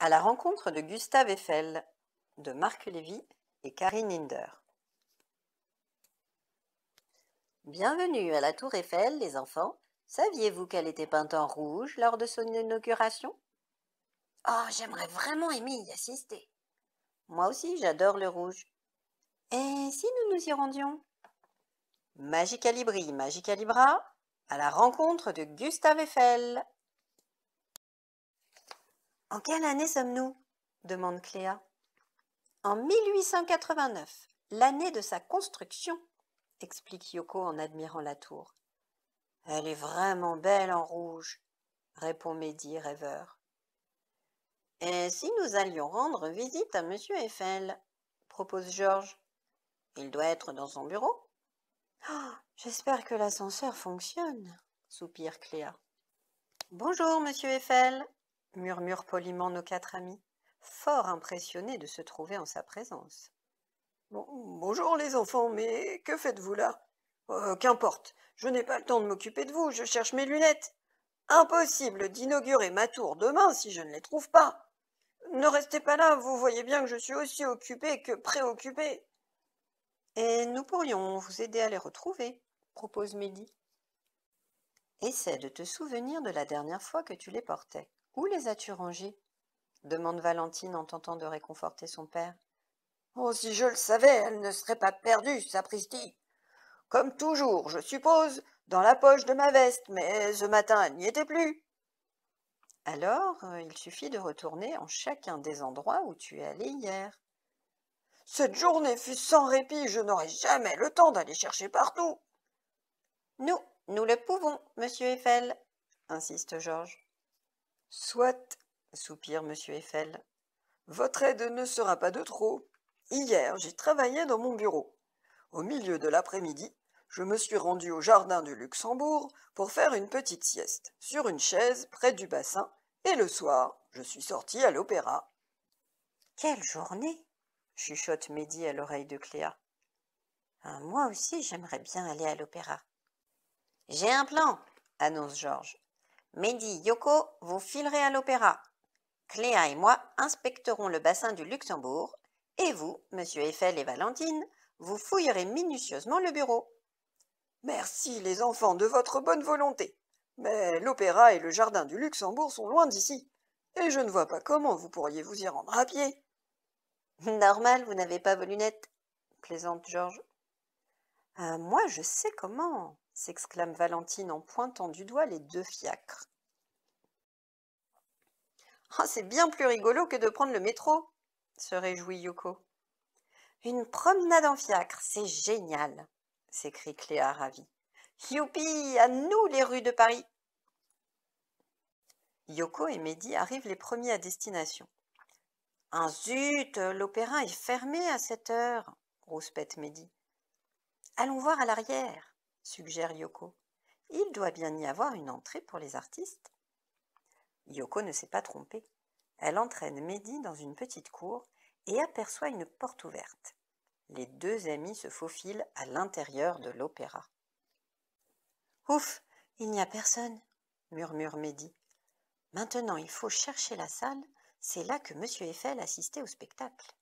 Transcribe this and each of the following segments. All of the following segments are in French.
À la rencontre de Gustave Eiffel, de Marc Lévy et Karine Hinder. Bienvenue à la Tour Eiffel, les enfants. Saviez-vous qu'elle était peinte en rouge lors de son inauguration? Oh, j'aimerais vraiment aimer y assister. Moi aussi, j'adore le rouge. Et si nous nous y rendions? Magicalibri, Magicalibra, à la rencontre de Gustave Eiffel. En quelle année sommes-nous? Demande Cléa. En 1889, l'année de sa construction, explique Yoko en admirant la tour. Elle est vraiment belle en rouge, répond Mehdi, rêveur. Et si nous allions rendre visite à Monsieur Eiffel, propose Georges. Il doit être dans son bureau. Oh, j'espère que l'ascenseur fonctionne, soupire Cléa. Bonjour, Monsieur Eiffel, murmurent poliment nos quatre amis, fort impressionnés de se trouver en sa présence. Bonjour les enfants, mais que faites-vous là? Qu'importe, je n'ai pas le temps de m'occuper de vous, je cherche mes lunettes. Impossible d'inaugurer ma tour demain si je ne les trouve pas. Ne restez pas là, vous voyez bien que je suis aussi occupé que préoccupé. Et nous pourrions vous aider à les retrouver, propose Mehdi. Essaie de te souvenir de la dernière fois que tu les portais. Où les as-tu rangés? Demande Valentine en tentant de réconforter son père. Oh, si je le savais, elle ne serait pas perdue, sapristi. Comme toujours, je suppose, dans la poche de ma veste, mais ce matin, elle n'y était plus. Alors, il suffit de retourner en chacun des endroits où tu es allé hier. Cette journée fut sans répit, je n'aurai jamais le temps d'aller chercher partout. Nous le pouvons, monsieur Eiffel, insiste Georges. Soit, soupire monsieur Eiffel. Votre aide ne sera pas de trop. Hier, j'ai travaillé dans mon bureau. Au milieu de l'après-midi, je me suis rendu au jardin du Luxembourg pour faire une petite sieste, sur une chaise près du bassin, et le soir, je suis sorti à l'opéra. Quelle journée! Chuchote Mehdi à l'oreille de Cléa. Moi aussi, j'aimerais bien aller à l'opéra. J'ai un plan, annonce Georges. Mehdi, Yoko, vous filerez à l'opéra. Cléa et moi inspecterons le bassin du Luxembourg, et vous, monsieur Eiffel et Valentine, vous fouillerez minutieusement le bureau. Merci les enfants de votre bonne volonté. Mais l'opéra et le jardin du Luxembourg sont loin d'ici, et je ne vois pas comment vous pourriez vous y rendre à pied. Normal, vous n'avez pas vos lunettes, plaisante Georges. Moi, je sais comment, s'exclame Valentine en pointant du doigt les deux fiacres. Oh, c'est bien plus rigolo que de prendre le métro, se réjouit Yoko. Une promenade en fiacre, c'est génial, s'écrie Cléa ravie. Youpi, à nous les rues de Paris. Yoko et Mehdi arrivent les premiers à destination. Ah zut, l'opéra est fermé à cette heure, rouspète Mehdi. Allons voir à l'arrière, suggère Yoko. Il doit bien y avoir une entrée pour les artistes. Yoko ne s'est pas trompée. Elle entraîne Mehdi dans une petite cour et aperçoit une porte ouverte. Les deux amis se faufilent à l'intérieur de l'opéra. Ouf, il n'y a personne, murmure Mehdi. Maintenant, il faut chercher la salle, c'est là que monsieur Eiffel assistait au spectacle.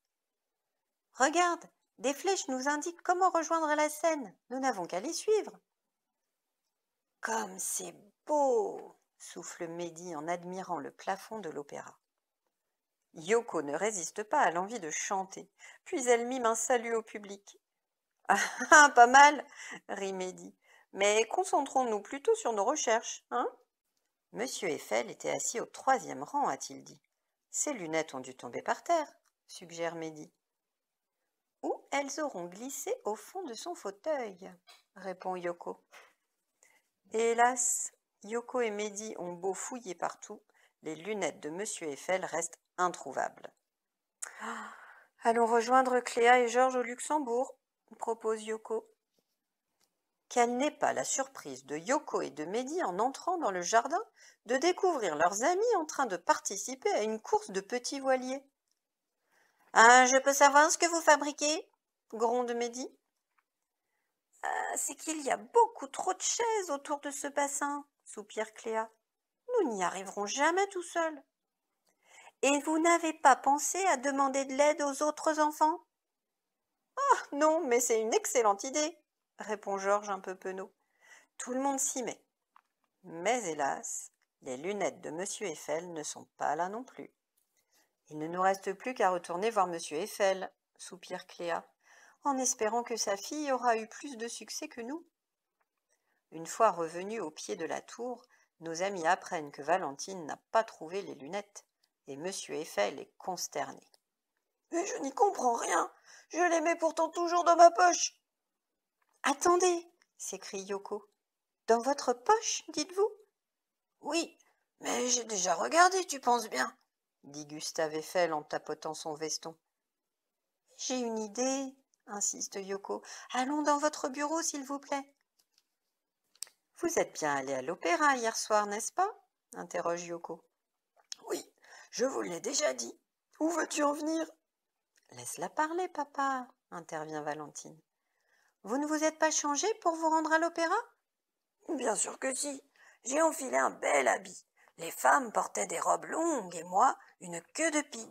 Regarde, des flèches nous indiquent comment rejoindre la scène, nous n'avons qu'à les suivre. Comme c'est beau, souffle Mehdi en admirant le plafond de l'opéra. Yoko ne résiste pas à l'envie de chanter, puis elle mime un salut au public. Ah, pas mal, rit Mehdi, mais concentrons-nous plutôt sur nos recherches, hein? Monsieur Eiffel était assis au 3e rang, a-t-il dit. Ses lunettes ont dû tomber par terre, suggère Mehdi. Ou elles auront glissé au fond de son fauteuil, répond Yoko. Hélas, Yoko et Mehdi ont beau fouiller partout, les lunettes de monsieur Eiffel restent introuvables. Allons rejoindre Cléa et Georges au Luxembourg, propose Yoko. Quelle n'est pas la surprise de Yoko et de Mehdi en entrant dans le jardin de découvrir leurs amis en train de participer à une course de petits voiliers. Je peux savoir ce que vous fabriquez? Gronde Mehdi. C'est qu'il y a beaucoup trop de chaises autour de ce bassin, soupire Cléa. Nous n'y arriverons jamais tout seuls. Et vous n'avez pas pensé à demander de l'aide aux autres enfants? Non, mais c'est une excellente idée, répond Georges un peu penaud. Tout le monde s'y met. Mais hélas, les lunettes de Monsieur Eiffel ne sont pas là non plus. Il ne nous reste plus qu'à retourner voir Monsieur Eiffel, soupire Cléa, en espérant que sa fille aura eu plus de succès que nous. Une fois revenus au pied de la tour, nos amis apprennent que Valentine n'a pas trouvé les lunettes, et Monsieur Eiffel est consterné. Mais je n'y comprends rien. Je les mets pourtant toujours dans ma poche. Attendez, s'écrie Yoko. Dans votre poche, dites-vous? Oui, mais j'ai déjà regardé, tu penses bien, dit Gustave Eiffel en tapotant son veston. J'ai une idée, insiste Yoko. Allons dans votre bureau, s'il vous plaît. Vous êtes bien allé à l'opéra hier soir, n'est-ce pas? Interroge Yoko. Oui, je vous l'ai déjà dit. Où veux-tu en venir? Laisse-la parler, papa, intervient Valentine. Vous ne vous êtes pas changé pour vous rendre à l'opéra? Bien sûr que si. J'ai enfilé un bel habit. Les femmes portaient des robes longues et moi, une queue de pie.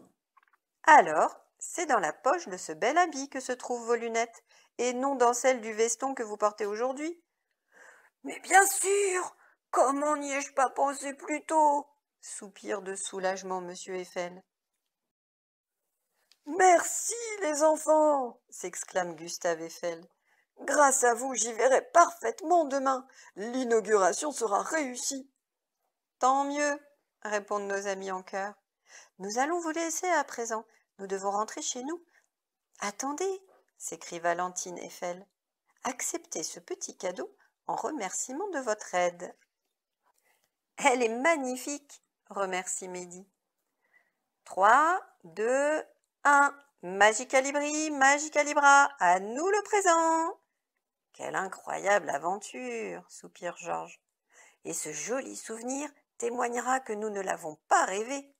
Alors, c'est dans la poche de ce bel habit que se trouvent vos lunettes, et non dans celle du veston que vous portez aujourd'hui. Mais bien sûr! Comment n'y ai-je pas pensé plus tôt? Soupire de soulagement Monsieur Eiffel. Merci, les enfants! S'exclame Gustave Eiffel. Grâce à vous, j'y verrai parfaitement demain. L'inauguration sera réussie. Tant mieux, répondent nos amis en chœur. Nous allons vous laisser à présent. Nous devons rentrer chez nous. Attendez, s'écrie Valentine Eiffel. Acceptez ce petit cadeau en remerciement de votre aide. Elle est magnifique, remercie Mehdi. 3, 2, 1. Magica Libri, Magica Libra, à nous le présent. Quelle incroyable aventure, soupire Georges. Et ce joli souvenir témoignera que nous ne l'avons pas rêvé.